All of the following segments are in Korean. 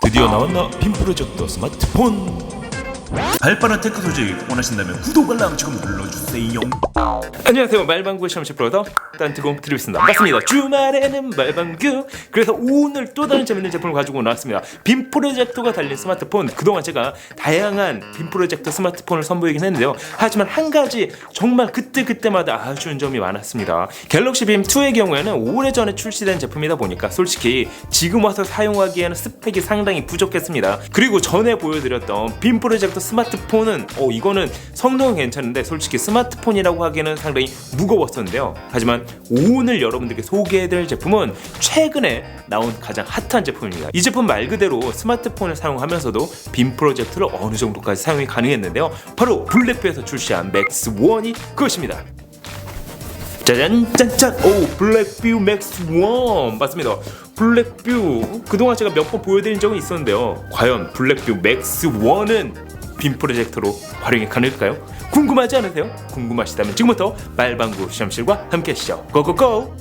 드디어 나왔나 빔 프로젝터 스마트폰. 발빠른 테크 소식 원하신다면 구독 알람 지금 눌러주세요. 안녕하세요, 말방구 시험실 프로더 딴티공 드리겠습니다. 맞습니다, 주말에는 말방구. 그래서 오늘 또 다른 재밌는 제품을 가지고 나왔습니다. 빔 프로젝터가 달린 스마트폰. 그동안 제가 다양한 빔 프로젝터 스마트폰을 선보이긴 했는데요, 하지만 한 가지 정말 그때마다 아쉬운 점이 많았습니다. 갤럭시 빔 2의 경우에는 오래전에 출시된 제품이다 보니까 솔직히 지금 와서 사용하기에는 스펙이 상당히 부족했습니다. 그리고 전에 보여드렸던 빔 프로젝터 스마트폰은 이거는 성능은 괜찮은데 솔직히 스마트폰이라고 하기에는 상당히 무거웠었는데요. 하지만 오늘 여러분들께 소개해드릴 제품은 최근에 나온 가장 핫한 제품입니다. 이 제품 말 그대로 스마트폰을 사용하면서도 빔 프로젝터를 어느 정도까지 사용이 가능했는데요, 바로 블랙뷰에서 출시한 맥스1이 그것입니다. 짜잔 짠짠, 블랙뷰 맥스1 맞습니다. 블랙뷰 그동안 제가 몇 번 보여드린 적은 있었는데요, 과연 블랙뷰 맥스1은 빔 프로젝터로 활용이 가능할까요? 궁금하지 않으세요? 궁금하시다면 지금부터 말방구 시험실과 함께 하시죠. 고고고!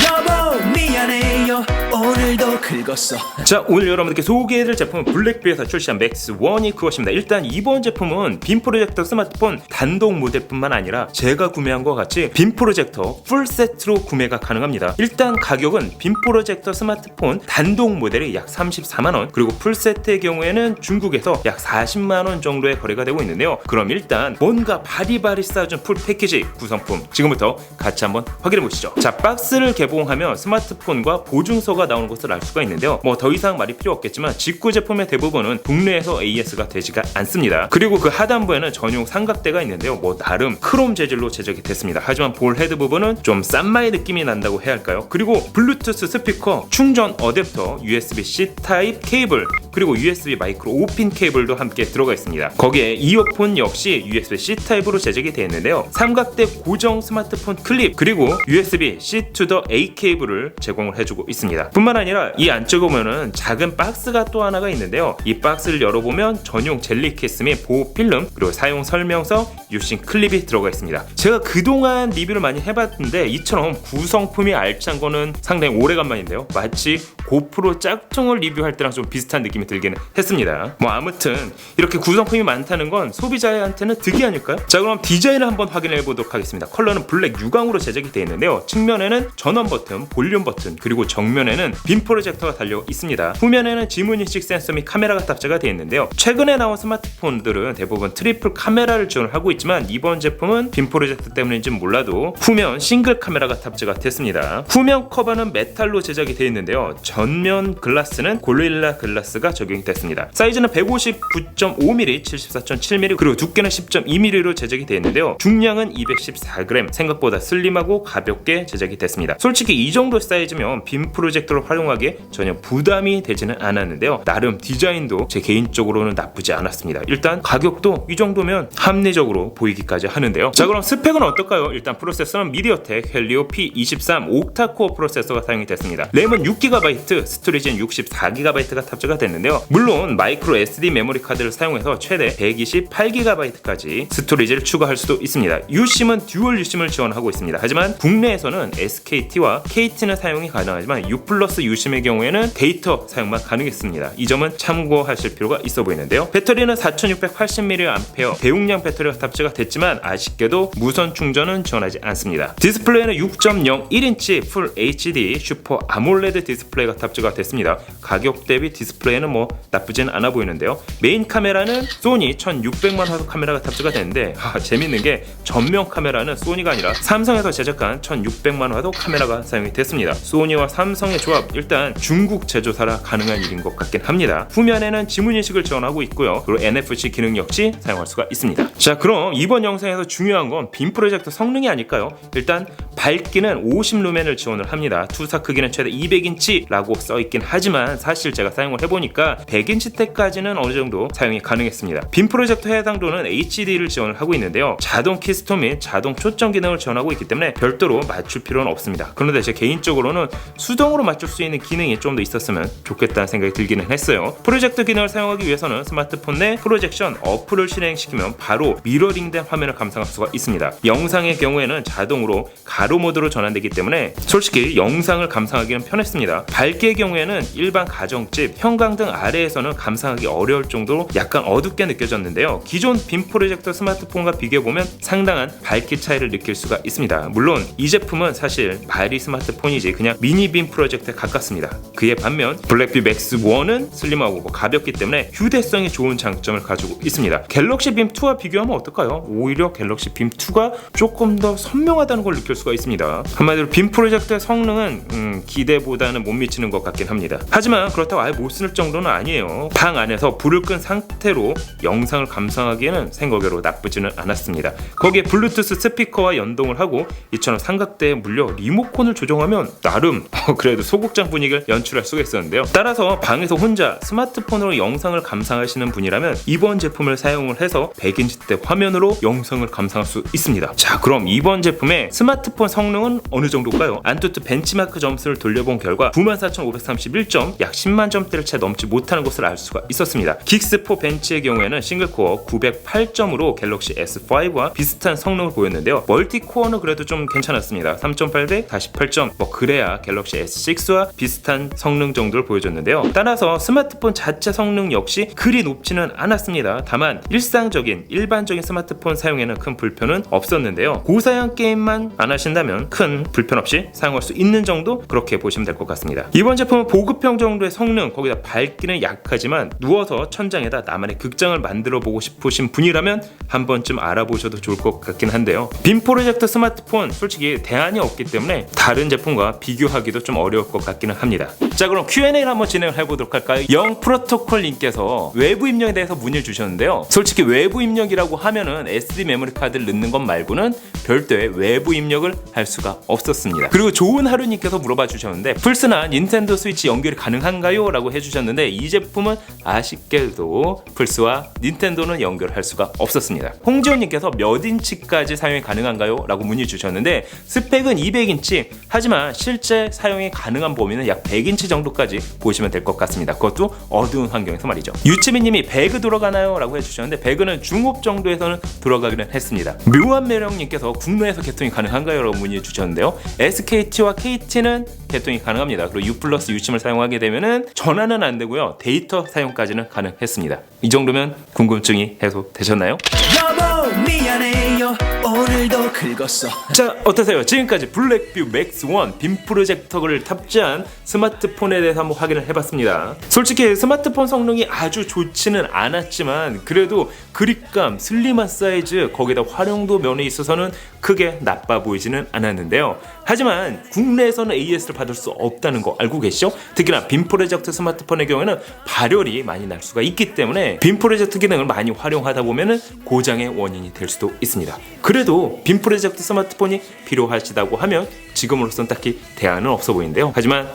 여보 미안해요 오늘도 긁었어. 자, 오늘 여러분들께 소개해드릴 제품은 블랙뷰에서 출시한 맥스1이 그것입니다. 일단 이번 제품은 빔 프로젝터 스마트폰 단독 모델뿐만 아니라 제가 구매한 것과 같이 빔 프로젝터 풀 세트로 구매가 가능합니다. 일단 가격은 빔 프로젝터 스마트폰 단독 모델이 약 34만원, 그리고 풀 세트의 경우에는 중국에서 약 40만원 정도의 거래가 되고 있는데요, 그럼 일단 뭔가 바리바리 싸준 풀 패키지 구성품 지금부터 같이 한번 확인해 보시죠. 자, 박스를 개봉하면 스마트폰과 보증서가 나오는 것을 알 수가 있는데요, 뭐 더 이상 말이 필요 없겠지만 직구 제품의 대부분은 국내에서 AS가 되지가 않습니다. 그리고 그 하단부에는 전용 삼각대가 있는데요, 뭐 나름 크롬 재질로 제작이 됐습니다. 하지만 볼 헤드 부분은 좀 싼마의 느낌이 난다고 해야 할까요? 그리고 블루투스 스피커, 충전 어댑터, USB-C 타입 케이블, 그리고 USB 마이크로 5핀 케이블도 함께 들어가 있습니다. 거기에 이어폰 역시 USB-C 타입으로 제작이 되어 있는데요, 삼각대 고정 스마트폰 클립, 그리고 USB-C to the A 케이블을 제공을 해주고 있습니다. 뿐만 아니라 이 안쪽에 보면은 작은 박스가 또 하나가 있는데요, 이 박스를 열어보면 전용 젤리 케이스 및 보호 필름, 그리고 사용 설명서, 유심 클립이 들어가 있습니다. 제가 그동안 리뷰를 많이 해봤는데 이처럼 구성품이 알찬 거는 상당히 오래간만인데요, 마치 고프로 짝퉁을 리뷰할 때랑 좀 비슷한 느낌이 들기는 했습니다. 뭐 아무튼 이렇게 구성품이 많다는 건 소비자한테는 득이 아닐까요? 자, 그럼 디자인을 한번 확인해 보도록 하겠습니다. 컬러는 블랙 유광으로 제작이 되어 있는데요, 측면에는 전원 버튼, 볼륨 버튼, 그리고 정면에는 빔 프로젝터가 달려 있습니다. 후면에는 지문인식 센서 및 카메라가 탑재가 되어 있는데요, 최근에 나온 스마트폰들은 대부분 트리플 카메라를 지원을 하고 있지만 이번 제품은 빔 프로젝터 때문인지는 몰라도 후면 싱글 카메라가 탑재가 됐습니다. 후면 커버는 메탈로 제작이 되어 있는데요, 전면 글라스는 고릴라 글라스가 적용이 됐습니다. 사이즈는 159.5mm, 74.7mm, 그리고 두께는 10.2mm로 제작이 되어 있는데요, 중량은 214g, 생각보다 슬림하고 가볍게 제작이 됐습니다. 솔직히 이 정도 사이즈면 빔 프로젝터를 활용하기에 전혀 부담이 되지는 않았는데요, 나름 디자인도 제 개인적으로는 나쁘지 않았습니다. 일단 가격도 이 정도면 합리적으로 보이기까지 하는데요. 자, 그럼 스펙은 어떨까요? 일단 프로세서는 미디어텍 헬리오 P23 옥타코어 프로세서가 사용이 됐습니다. 램은 6GB, 스토리지는 64GB가 탑재가 됐는데요, 물론 마이크로 SD 메모리 카드를 사용해서 최대 128GB까지 스토리지를 추가할 수도 있습니다. 유심은 듀얼 유심을 지원하고 있습니다. 하지만 국내에서는 SKT와 KT는 사용이 가능하지만 U+ 유심의 경우에는 데이터 사용만 가능했습니다. 이 점은 참고하실 필요가 있어 보이는데요, 배터리는 4680mAh 대용량 배터리가 탑재가 됐지만 아쉽게도 무선 충전은 지원하지 않습니다. 디스플레이는 6.01인치 풀 HD 슈퍼 아몰레드 디스플레이가 탑재가 됐습니다. 가격 대비 디스플레이는 뭐 나쁘진 않아 보이는데요, 메인 카메라는 소니 1600만 화소 카메라가 탑재가 됐는데 재밌는 게 전면 카메라는 소니가 아니라 삼성에서 제작한 1600만 화소 카메라가 사용이 됐습니다. 소니와 삼성의 조합, 일단 중국 제조사라 가능한 일인 것 같긴 합니다. 후면에는 지문인식을 지원하고 있고요, 그리고 NFC 기능 역시 사용할 수가 있습니다. 자, 그럼 이번 영상에서 중요한 건 빔 프로젝터 성능이 아닐까요? 일단 밝기는 50루멘을 지원을 합니다. 투사 크기는 최대 200인치라고 써있긴 하지만 사실 제가 사용을 해보니까 100인치 때까지는 어느 정도 사용이 가능했습니다. 빔 프로젝터 해상도는 HD를 지원을 하고 있는데요, 자동 키스톤 및 자동 초점 기능을 지원하고 있기 때문에 별도로 맞출 필요는 없습니다. 그런데 제 개인 개인적으로는 수동으로 맞출 수 있는 기능이 좀 더 있었으면 좋겠다는 생각이 들기는 했어요. 프로젝터 기능을 사용하기 위해서는 스마트폰 내 프로젝션 어플을 실행시키면 바로 미러링된 화면을 감상할 수가 있습니다. 영상의 경우에는 자동으로 가로 모드로 전환되기 때문에 솔직히 영상을 감상하기는 편했습니다. 밝기의 경우에는 일반 가정집, 형광등 아래에서는 감상하기 어려울 정도로 약간 어둡게 느껴졌는데요. 기존 빔 프로젝터 스마트폰과 비교해보면 상당한 밝기 차이를 느낄 수가 있습니다. 물론 이 제품은 사실 발이 스마트폰이지 그냥 미니 빔 프로젝터에 가깝습니다. 그에 반면 블랙뷰 맥스 1은 슬림하고 가볍기 때문에 휴대성이 좋은 장점을 가지고 있습니다. 갤럭시 빔 2와 비교하면 어떨까요? 오히려 갤럭시 빔 2가 조금 더 선명하다는 걸 느낄 수가 있습니다. 한마디로 빔 프로젝터의 성능은 기대보다는 못 미치는 것 같긴 합니다. 하지만 그렇다고 아예 못 쓸 정도는 아니에요. 방 안에서 불을 끈 상태로 영상을 감상하기에는 생각외로 나쁘지는 않았습니다. 거기에 블루투스 스피커와 연동을 하고 이처럼 삼각대에 물려 리모컨을 조정하면 나름 그래도 소극장 분위기를 연출할 수가 있었는데요. 따라서 방에서 혼자 스마트폰으로 영상을 감상하시는 분이라면 이번 제품을 사용을 해서 100인치대 화면으로 영상을 감상할 수 있습니다. 자, 그럼 이번 제품의 스마트폰 성능은 어느 정도일까요? 안투투 벤치마크 점수를 돌려본 결과 94,531점, 약 10만 점대를 채 넘지 못하는 것을 알 수가 있었습니다. 긱스4 벤치의 경우에는 싱글코어 908점으로 갤럭시 S5와 비슷한 성능을 보였는데요. 멀티코어는 그래도 좀 괜찮았습니다. 3800, 48점, 그래야 갤럭시 S6와 비슷한 성능 정도를 보여줬는데요. 따라서 스마트폰 자체 성능 역시 그리 높지는 않았습니다. 다만 일반적인 스마트폰 사용에는 큰 불편은 없었는데요. 고사양 게임만 안 하신다면 큰 불편 없이 사용할 수 있는 정도, 그렇게 보시면 될 것 같습니다. 이번 제품은 보급형 정도의 성능, 거기다 밝기는 약하지만 누워서 천장에다 나만의 극장을 만들어 보고 싶으신 분이라면 한 번쯤 알아보셔도 좋을 것 같긴 한데요. 빔 프로젝터 스마트폰 솔직히 대안이 없기 때문에 다른 제품과 비교하기도 좀 어려울 것 같기는 합니다. 자, 그럼 Q&A를 한번 진행을 해보도록 할까요? 영 프로토콜 님께서 외부 입력에 대해서 문의를 주셨는데요. 솔직히 외부 입력이라고 하면은 SD 메모리 카드를 넣는 것 말고는 별도의 외부 입력을 할 수가 없었습니다. 그리고 좋은 하루님께서 물어봐 주셨는데 플스나 닌텐도 스위치 연결이 가능한가요? 라고 해주셨는데 이 제품은 아쉽게도 플스와 닌텐도는 연결할 수가 없었습니다. 홍지호님께서 몇 인치까지 사용이 가능한가요? 라고 문의 주셨는데 스펙은 200인치, 하지만 실제 사용이 가능한 범위는 약 100인치 정도까지 보시면 될 것 같습니다. 그것도 어두운 환경에서 말이죠. 유치미님이 배그 돌아가나요? 라고 해주셨는데 배그는 중업 정도에서는 돌아가기는 했습니다. 묘한 매력님께서 국내에서 개통이 가능한가요? 라고 문의 주셨는데요. SKT와 KT는 개통이 가능합니다. 그리고 U+ 유심을 사용하게 되면은 전화는 안 되고요. 데이터 사용까지는 가능했습니다. 이 정도면 궁금증이 해소되셨나요? 여보 미안해요 오늘도 긁었어. 자, 어떠세요? 지금까지 블랙뷰 맥스 1 빔 프로젝터를 탑재한 스마트폰에 대해서 한번 확인을 해봤습니다. 솔직히 스마트폰 성능이 아주 좋지는 않았지만 그래도 그립감, 슬림한 사이즈, 거기다 활용도 면에 있어서는 크게 나빠 보이지는 않았는데요. 하지만 국내에서는 AS를 받을 수 없다는 거 알고 계시죠? 특히나 빔 프로젝터 스마트폰의 경우에는 발열이 많이 날 수가 있기 때문에 빔 프로젝터 기능을 많이 활용하다 보면은 고장의 원인이 될 수도 있습니다. 그래도 빔 프로젝터 스마트폰이 필요하시다고 하면 지금으로선 딱히 대안은 없어 보이는데요. 하지만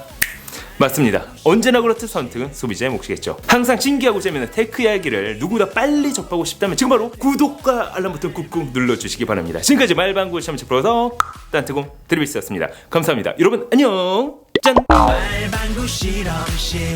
맞습니다. 언제나 그렇듯 선택은 소비자의 몫이겠죠. 항상 신기하고 재미있는 테크 이야기를 누구보다 빨리 접하고 싶다면 지금 바로 구독과 알람 버튼 꾹꾹 눌러주시기 바랍니다. 지금까지 말방구 시험치 프로서 딴뜨공 드리비스였습니다. 감사합니다. 여러분 안녕. 짠. 말방구 실험실